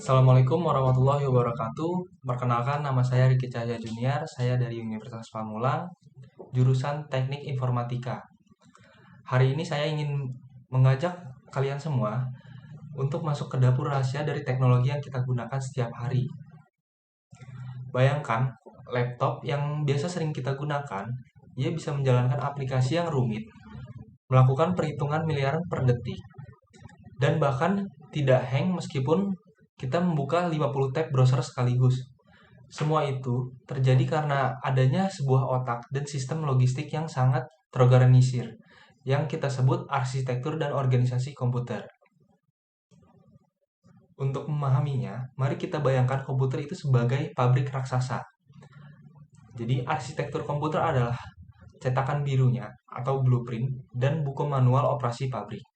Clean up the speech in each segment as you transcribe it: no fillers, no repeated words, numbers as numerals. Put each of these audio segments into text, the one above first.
Assalamualaikum warahmatullahi wabarakatuh. Perkenalkan, nama saya Riki Cahya Junior. Saya dari Universitas Pamulang, jurusan Teknik Informatika. Hari ini saya ingin mengajak kalian semua untuk masuk ke dapur rahasia dari teknologi yang kita gunakan setiap hari. Bayangkan, laptop yang biasa sering kita gunakan, ia bisa menjalankan aplikasi yang rumit, melakukan perhitungan miliaran per detik, dan bahkan tidak hang meskipun kita membuka 50 tab browser sekaligus. Semua itu terjadi karena adanya sebuah otak dan sistem logistik yang sangat terorganisir, yang kita sebut arsitektur dan organisasi komputer. Untuk memahaminya, mari kita bayangkan komputer itu sebagai pabrik raksasa. Jadi arsitektur komputer adalah cetakan birunya atau blueprint dan buku manual operasi pabrik.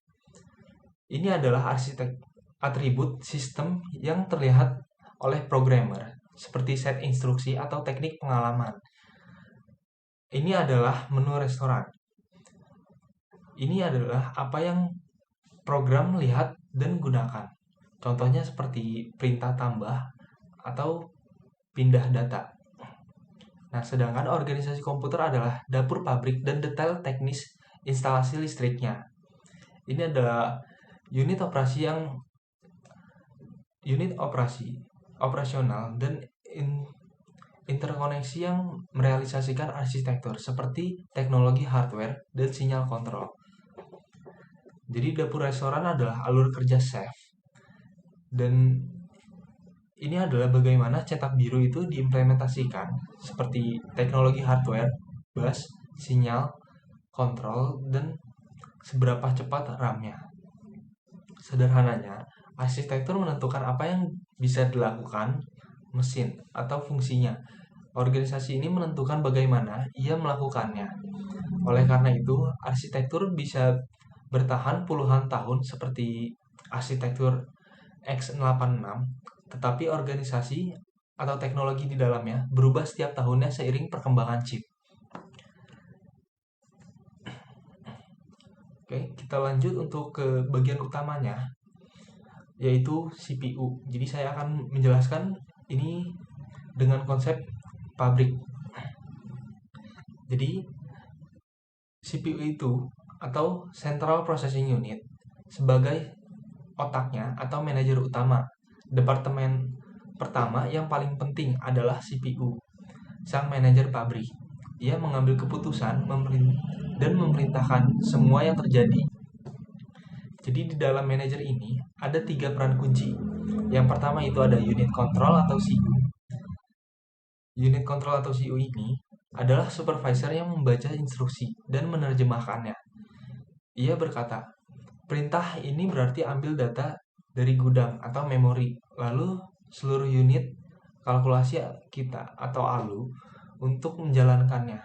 Ini adalah atribut sistem yang terlihat oleh programmer, seperti set instruksi atau teknik pengalaman. Ini adalah menu restoran. Ini adalah apa yang program lihat dan gunakan. Contohnya seperti perintah tambah atau pindah data. Nah, sedangkan organisasi komputer adalah dapur pabrik dan detail teknis instalasi listriknya. Ini adalah unit operasional dan interkoneksi yang merealisasikan arsitektur seperti teknologi hardware dan sinyal kontrol. Jadi dapur restoran adalah alur kerja chef. Dan ini adalah bagaimana cetak biru itu diimplementasikan seperti teknologi hardware, bus, sinyal, kontrol, dan seberapa cepat RAM-nya. Sederhananya, arsitektur menentukan apa yang bisa dilakukan mesin atau fungsinya. Organisasi ini menentukan bagaimana ia melakukannya. Oleh karena itu, arsitektur bisa bertahan puluhan tahun seperti arsitektur x86, tetapi organisasi atau teknologi di dalamnya berubah setiap tahunnya seiring perkembangan chip. Oke, kita lanjut untuk ke bagian utamanya, yaitu CPU. Jadi saya akan menjelaskan ini dengan konsep pabrik. Jadi CPU itu atau Central Processing Unit sebagai otaknya atau manajer utama. Departemen pertama yang paling penting adalah CPU, sang manajer pabrik. Ia mengambil keputusan dan memerintahkan semua yang terjadi. Jadi di dalam manajer ini ada 3 peran kunci. Yang pertama itu ada unit control atau CU. Unit control atau CU ini adalah supervisor yang membaca instruksi dan menerjemahkannya. Ia berkata, perintah ini berarti ambil data dari gudang atau memori, lalu seluruh unit kalkulasi kita atau ALU untuk menjalankannya.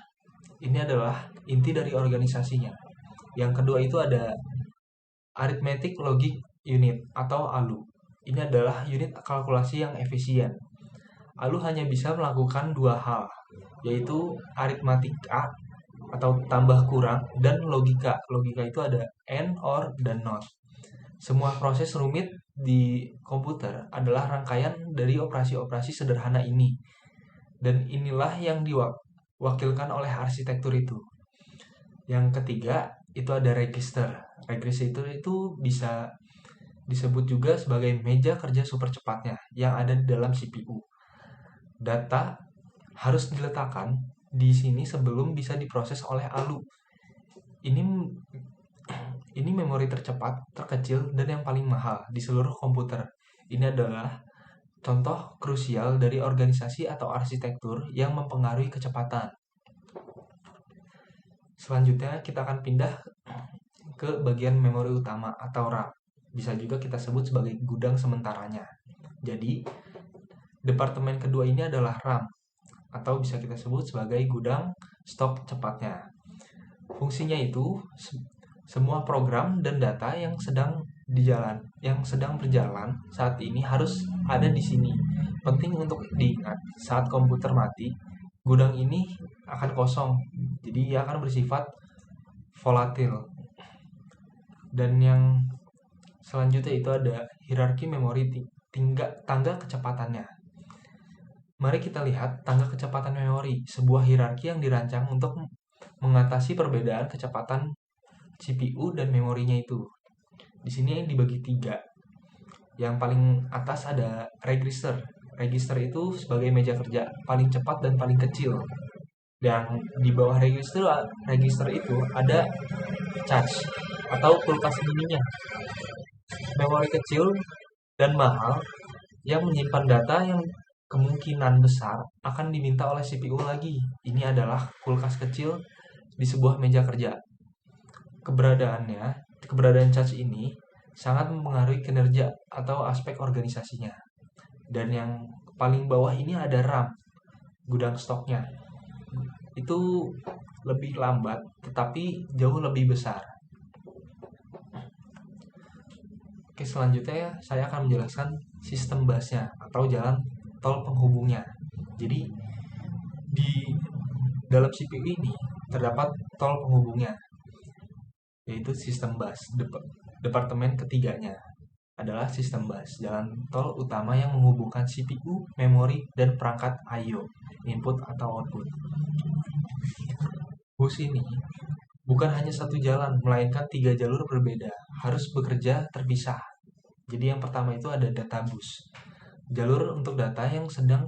Ini adalah inti dari organisasinya. Yang kedua itu ada Arithmetic Logic Unit atau ALU. Ini adalah unit kalkulasi yang efisien. ALU hanya bisa melakukan 2 hal, yaitu aritmatika atau tambah kurang dan logika. Logika itu ada AND, OR, dan NOT. Semua proses rumit di komputer adalah rangkaian dari operasi-operasi sederhana ini. Dan inilah yang diwakilkan oleh arsitektur itu. Yang ketiga, itu ada register. Register itu bisa disebut juga sebagai meja kerja super cepatnya yang ada di dalam CPU. Data harus diletakkan di sini sebelum bisa diproses oleh ALU. Ini memori tercepat, terkecil, dan yang paling mahal di seluruh komputer. Ini adalah contoh krusial dari organisasi atau arsitektur yang mempengaruhi kecepatan. Selanjutnya kita akan pindah ke bagian memori utama atau RAM. Bisa juga kita sebut sebagai gudang sementaranya. Jadi, departemen kedua ini adalah RAM atau bisa kita sebut sebagai gudang stok cepatnya. Fungsinya itu semua program dan data yang sedang berjalan saat ini harus ada di sini. Penting untuk diingat, saat komputer mati, gudang ini akan kosong. Jadi ia akan bersifat volatil. Dan yang selanjutnya itu ada hierarki memori tangga kecepatannya. Mari kita lihat tangga kecepatan memori, sebuah hierarki yang dirancang untuk mengatasi perbedaan kecepatan CPU dan memorinya itu. Di sini dibagi 3. Yang paling atas ada register. Register itu sebagai meja kerja paling cepat dan paling kecil. Dan di bawah register itu ada cache atau kulkas mininya. Memori kecil dan mahal yang menyimpan data yang kemungkinan besar akan diminta oleh CPU lagi. Ini adalah kulkas kecil di sebuah meja kerja. Keberadaan cache ini sangat mempengaruhi kinerja atau aspek organisasinya. Dan yang paling bawah ini ada RAM, gudang stoknya. Itu lebih lambat, tetapi jauh lebih besar. Oke, selanjutnya saya akan menjelaskan sistem busnya atau jalan tol penghubungnya. Jadi di dalam CPU ini terdapat tol penghubungnya, yaitu sistem bus. Departemen ketiganya adalah sistem bus, jalan tol utama yang menghubungkan CPU, memori, dan perangkat I/O, input atau output. Bus ini bukan hanya satu jalan, melainkan 3 jalur berbeda, harus bekerja terpisah. Jadi yang pertama itu ada data bus, jalur untuk data yang sedang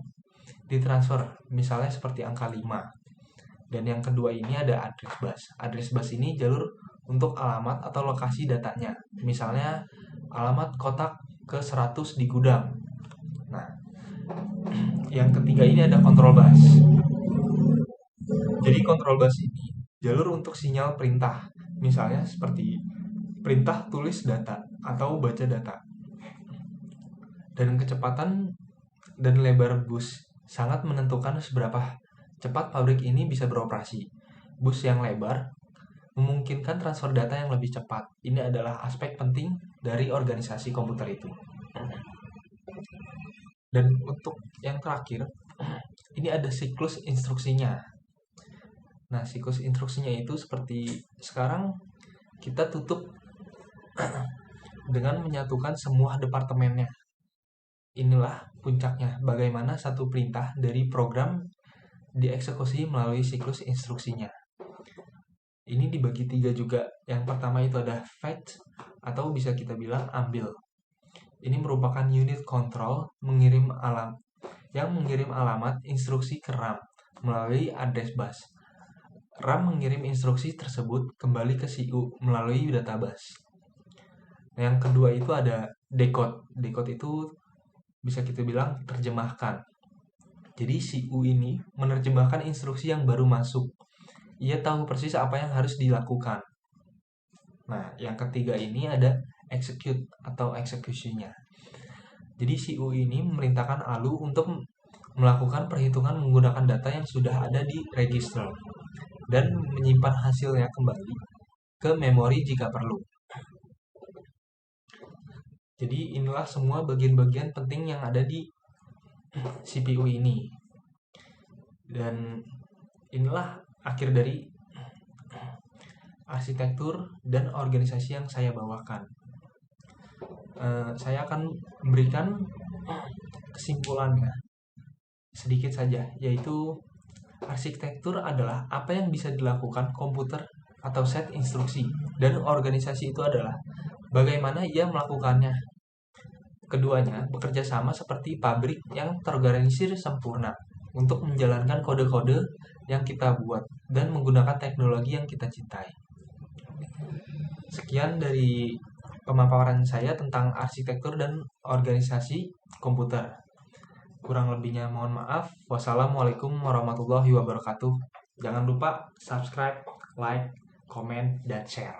ditransfer, misalnya seperti angka 5. Dan yang kedua ini ada address bus. Address bus ini jalur untuk alamat atau lokasi datanya, misalnya alamat kotak ke-100 di gudang. Nah, yang ketiga ini ada control bus. Jadi control bus ini jalur untuk sinyal perintah, misalnya seperti perintah tulis data atau baca data. Dan kecepatan dan lebar bus sangat menentukan seberapa cepat pabrik ini bisa beroperasi. Bus yang lebar memungkinkan transfer data yang lebih cepat. Ini adalah aspek penting dari organisasi komputer itu. Dan untuk yang terakhir, ini ada siklus instruksinya. Nah, siklus instruksinya itu seperti sekarang kita tutup dengan menyatukan semua departemennya. Inilah puncaknya, bagaimana satu perintah dari program dieksekusi melalui siklus instruksinya. Ini dibagi 3 juga. Yang pertama itu ada fetch, atau bisa kita bilang ambil. Ini merupakan unit control yang mengirim alamat instruksi ke RAM melalui address bus. RAM mengirim instruksi tersebut kembali ke CPU melalui data bus. Yang kedua itu ada decode. Decode itu bisa kita bilang terjemahkan. Jadi CPU ini menerjemahkan instruksi yang baru masuk. Ia tahu persis apa yang harus dilakukan. Nah, yang ketiga ini ada execute atau execution-nya. Jadi CPU ini memerintahkan ALU untuk melakukan perhitungan menggunakan data yang sudah ada di register dan menyimpan hasilnya kembali ke memori jika perlu. Jadi inilah semua bagian-bagian penting yang ada di CPU ini. Dan inilah akhir dari arsitektur dan organisasi yang saya bawakan. Saya akan memberikan kesimpulannya sedikit saja, yaitu arsitektur adalah apa yang bisa dilakukan komputer atau set instruksi, dan organisasi itu adalah bagaimana ia melakukannya. Keduanya bekerja sama seperti pabrik yang terorganisir sempurna untuk menjalankan kode-kode yang kita buat dan menggunakan teknologi yang kita cintai. Sekian dari pemaparan saya tentang arsitektur dan organisasi komputer. Kurang lebihnya mohon maaf. Wassalamualaikum warahmatullahi wabarakatuh. Jangan lupa subscribe, like, komen, dan share.